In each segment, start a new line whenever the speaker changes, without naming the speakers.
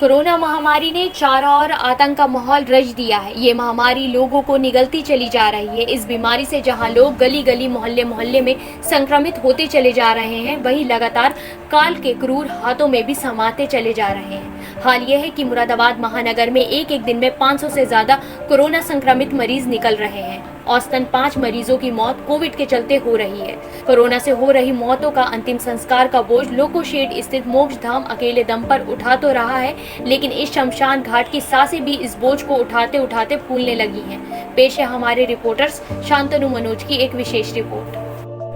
Corona महामारी ने चारों ओर आतंक का माहौल रच दिया है। ये महामारी लोगों को निगलती चली जा रही है। इस बीमारी से जहां लोग गली गली मोहल्ले मोहल्ले में संक्रमित होते चले जा रहे हैं, वहीं लगातार काल के क्रूर हाथों में भी समाते चले जा रहे हैं। हाल यह है कि मुरादाबाद महानगर में एक दिन में 500 से ज्यादा कोरोना संक्रमित मरीज निकल रहे हैं। औसतन 5 मरीजों की मौत कोविड के चलते हो रही है। कोरोना से हो रही मौतों का अंतिम संस्कार का बोझ लोकोशेड स्थित मोक्ष धाम अकेले दम पर उठा तो रहा है, लेकिन इस शमशान घाट की सांसें भी इस बोझ को उठाते उठाते फूलने लगी हैं। पेश है हमारे रिपोर्टर्स शांतनु मनोज की एक विशेष रिपोर्ट।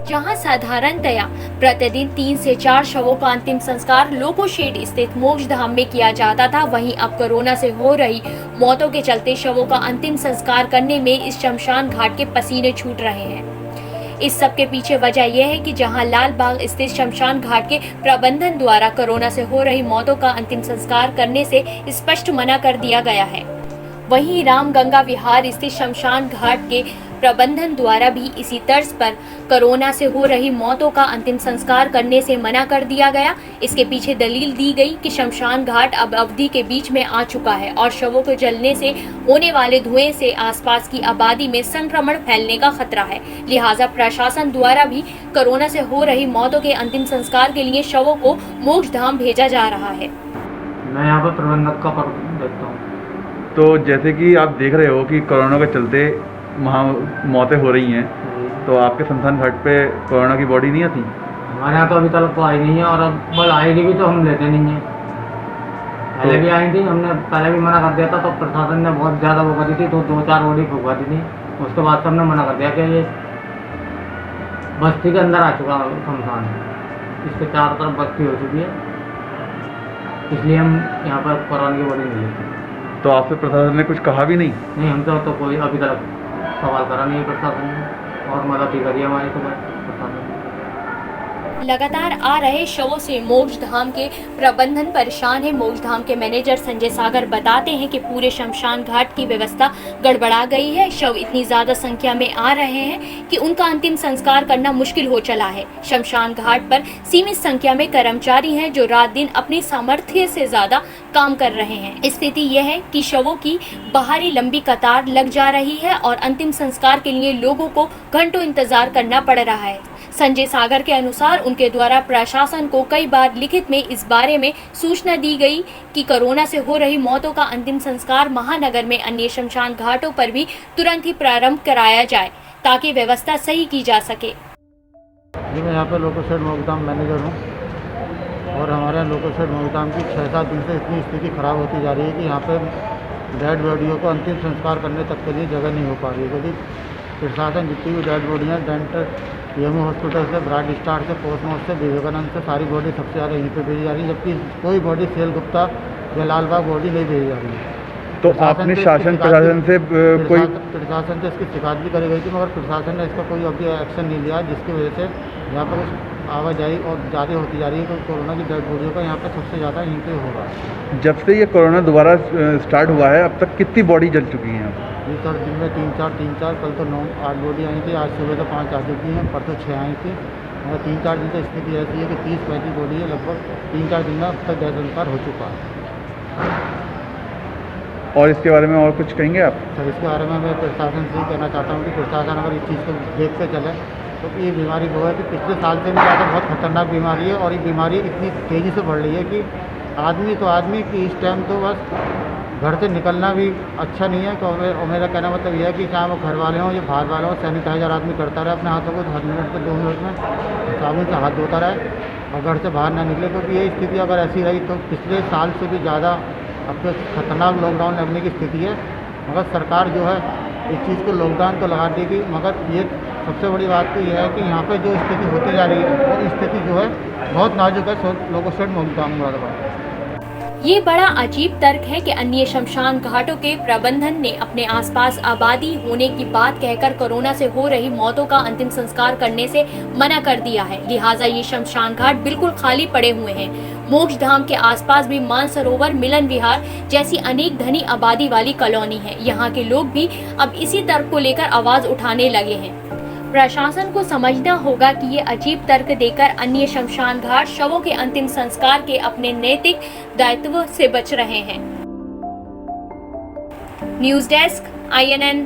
जहां साधारणतया प्रतिदिन 3 से 4 शवों का अंतिम संस्कार लोकोशेड स्थित मोक्ष धाम में किया जाता था, वहीं अब कोरोना से हो रही मौतों के चलते शवों का अंतिम संस्कार करने में इस शमशान घाट के पसीने छूट रहे हैं। इस सब के पीछे वजह यह है कि जहां लाल बाग स्थित शमशान घाट के प्रबंधन द्वारा कोरोना से हो रही मौतों का अंतिम संस्कार करने से स्पष्ट मना कर दिया गया है, वहीं राम गंगा विहार स्थित शमशान घाट के प्रबंधन द्वारा भी इसी तर्ज पर कोरोना से हो रही मौतों का अंतिम संस्कार करने से मना कर दिया गया। इसके पीछे दलील दी गई कि शमशान घाट अब अवधि के बीच में आ चुका है और शवों को जलने से होने वाले धुएं से आसपास की आबादी में संक्रमण फैलने का खतरा है। लिहाजा प्रशासन द्वारा भी कोरोना से हो रही मौतों के अंतिम संस्कार के लिए शवों को मोक्ष धाम भेजा जा रहा है।
मैं यहाँ पर प्रबंधक का पद देखता हूँ।
तो जैसे कि आप देख रहे हो कि कोरोना के चलते मौतें हो रही हैं, तो आपके शमशान घाट पे कोरोना की बॉडी नहीं आती?
हमारे यहाँ तो अभी तक तो आई नहीं है, और अब बल आएगी भी तो हम लेते नहीं हैं। पहले भी आई थी, हमने पहले भी मना कर दिया था, तो प्रशासन ने बहुत ज़्यादा वो कर दी थी, तो 2-4 बॉडी फुकवा दी थी। उसके बाद से हमने मना कर दिया कि ये बस्ती के अंदर आ चुका शमशान, इसके चारों तरफ बस्ती हो चुकी है, इसलिए हम यहाँ पर कोरोना की बॉडी नहीं लेते।
तो आपसे प्रशासन ने कुछ कहा भी नहीं?
नहीं, हमसे तो कोई अभी तक सवाल करा नहीं प्रशासन ने, और मदद ही करी हमारी तो प्रशासन ने।
लगातार आ रहे शवों से मोक्ष धाम के प्रबंधन परेशान है। मोक्ष धाम के मैनेजर संजय सागर बताते हैं कि पूरे शमशान घाट की व्यवस्था गड़बड़ा गई है। शव इतनी ज्यादा संख्या में आ रहे हैं कि उनका अंतिम संस्कार करना मुश्किल हो चला है। शमशान घाट पर सीमित संख्या में कर्मचारी हैं जो रात दिन अपनी सामर्थ्य से ज्यादा काम कर रहे हैं। स्थिति यह है कि शवों की बाहरी लंबी कतार लग जा रही है और अंतिम संस्कार के लिए लोगों को घंटों इंतजार करना पड़ रहा है। संजय सागर के अनुसार उनके द्वारा प्रशासन को कई बार लिखित में इस बारे में सूचना दी गई कि कोरोना से हो रही मौतों का अंतिम संस्कार महानगर में अन्य शमशान घाटों पर भी तुरंत ही प्रारंभ कराया जाए ताकि व्यवस्था सही की जा सके।
मैं यहाँ पे लोकोशेड मोक्ष मैनेजर हूँ, और हमारे यहाँ लोकोशेड मोक्ष की 6-7 दिन से इतनी स्थिति खराब होती जा रही है कि यहाँ पे डेड बॉडियों को अंतिम संस्कार करने तक के लिए जगह नहीं हो पा रही है, क्योंकि प्रशासन जितनी भी डेड बॉडियाँ डेंटल यमू हॉस्पिटल से, ब्राड स्टार से, पोस्टमोर्ट से, विवेकानंद से सारी बॉडी सबसे ज़्यादा यहीं पे भेजी जा रही है, जबकि कोई बॉडी सेल गुप्ता या लाल बाग बॉडी नहीं भेजी जा रही है।
तो आपने शासन प्रशासन से कोई
प्रशासन से इसकी शिकायत भी करी गई थी, मगर प्रशासन ने इसका कोई अभी एक्शन नहीं लिया, जिसकी वजह से यहाँ पर आवाजाही और ज़्यादा होती जा रही है। तो कोरोना की डेड बॉडियों का यहाँ पर सबसे ज़्यादा यहीं पे हो रहा है।
जब से ये कोरोना दोबारा स्टार्ट हुआ है, अब तक कितनी बॉडी जल चुकी हैं?
जी सर, दिन में 3-4, कल तो 9-8 बॉडी आई थी, आज सुबह तो 5 आ चुकी हैं, परसों 6 आई थी, और 3-4 दिन से स्थिति ऐसी है कि 30-35 बॉडी है, लगभग 3-4 दिन में अब तक गैस संस्कार हो चुका है।
और इसके बारे में और कुछ कहेंगे आप?
सर, इसके बारे में मैं प्रशासन से ही कहना चाहता हूँ कि प्रशासन अगर इस चीज़ को देखते चले, तो ये बीमारी वो है कि पिछले साल से भी ज़्यादा बहुत खतरनाक बीमारी है, और ये बीमारी इतनी तेज़ी से बढ़ रही है कि आदमी कि इस टाइम तो बस घर से निकलना भी अच्छा नहीं है। तो मेरा कहना मतलब यह है कि चाहे वो घर वाले हों या बाहर वाले हों, सैनिटाइजर आदमी करता रहे अपने हाथों को, 10 मिनट से 2 मिनट में साबुन से हाथ धोता रहे और घर से बाहर ना निकले, क्योंकि ये स्थिति अगर ऐसी रही तो पिछले साल से भी ज़्यादा अब तो खतरनाक लॉकडाउन लगने की स्थिति है। मगर सरकार जो है इस चीज़ को लॉकडाउन तो लगा देगी, मगर ये सबसे बड़ी बात तो यह है कि यहाँ पे जो स्थिति होती जा रही है, वो स्थिति जो है बहुत नाजुक है। लोकोशेड मुरादाबाद।
ये बड़ा अजीब तर्क है कि अन्य शमशान घाटों के प्रबंधन ने अपने आसपास आबादी होने की बात कहकर कोरोना से हो रही मौतों का अंतिम संस्कार करने से मना कर दिया है। लिहाजा ये शमशान घाट बिल्कुल खाली पड़े हुए हैं। मोक्ष धाम के आसपास भी मानसरोवर, मिलन विहार जैसी अनेक धनी आबादी वाली कॉलोनी है। यहाँ के लोग भी अब इसी तर्क को लेकर आवाज उठाने लगे हैं। प्रशासन को समझना होगा कि ये अजीब तर्क देकर अन्य शमशान घाट शवों के अंतिम संस्कार के अपने नैतिक दायित्व से बच रहे हैं। News desk INN।